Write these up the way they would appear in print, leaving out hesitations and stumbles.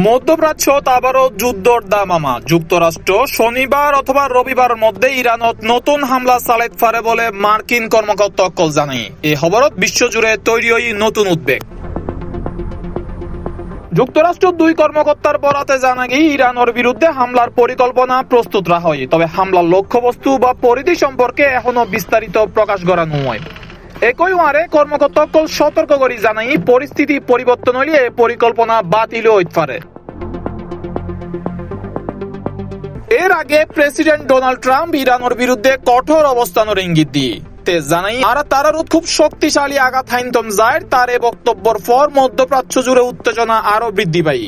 মধ্যপ্রাচ্যত আবারও যুদ্ধর দামামা। যুক্তরাষ্ট্র শনিবার অথবা রবিবার মধ্যে ইরানত নতুন হামলা চালাইতে পারে বলে মার্কিন কর্মকর্তা অকল জানায়। এই খবরত বিশ্বজুড়ে তৈরি হই নতুন উদ্বেগ। যুক্তরাষ্ট্র দুই কর্মকর্তার বরাতে জানা গিয়ে ইরানের বিরুদ্ধে হামলার পরিকল্পনা প্রস্তুত রাখা হয়, তবে হামলার লক্ষ্যবস্তু বা পরিধি সম্পর্কে এখনো বিস্তারিত প্রকাশ করানো হয়। একই ওয়ারে কর্মকর্তা সতর্ক করে জানাই পরিস্থিতি পরিবর্তন হলে এই পরিকল্পনা বাতিল হইতে পারে। এর আগে প্রেসিডেন্ট ডোনাল্ড ট্রাম্প ইরানের বিরুদ্ধে কঠোর অবস্থানের ইঙ্গিত দিয়ে জানাই আর তারার খুব শক্তিশালী আঘাত হাইন্তম যায়। তার এ বক্তব্যের পর মধ্যপ্রাচ্য জুড়ে উত্তেজনা আরো বৃদ্ধি পায়।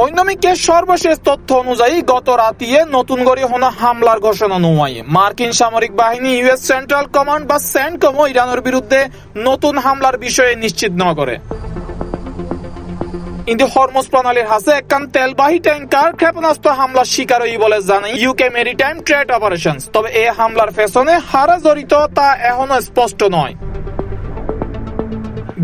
অন্যদিকে সর্বশেষ তথ্য অনুযায়ী গত রাতে নতুন করে হনা হামলার ঘোষণা নয়। মার্কিন সামরিক বাহিনী ইউএস সেন্ট্রাল কমান্ড বা সেন্টকম ইরানের বিরুদ্ধে নতুন হামলার বিষয়ে নিশ্চিত ন করে। কিন্তু হরমুজ প্রণালীর হাসে একখান তেলবাহী ট্যাঙ্কার ক্ষেপণাস্ত্র হামলার শিকার হই বলে জানাই ইউকে মেরিটাইম ট্রেড অপারেশনস। তবে এই হামলার পেছনে হারা জড়িত তা এখনো স্পষ্ট নয়।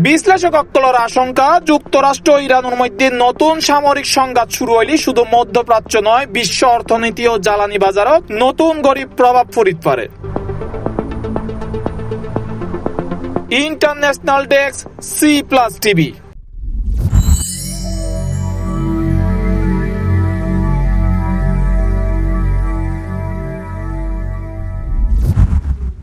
বিশ্লেষকসকলের আশঙ্কা যুক্তরাষ্ট্র ও ইরানের মধ্যে নতুন সামরিক সংঘাত শুরু হইলে শুধু মধ্যপ্রাচ্য নয়, বিশ্ব অর্থনীতি ও জ্বালানি বাজারত নতুন গরিব প্রভাব পড়িতে পারে। International desk, C+ TV।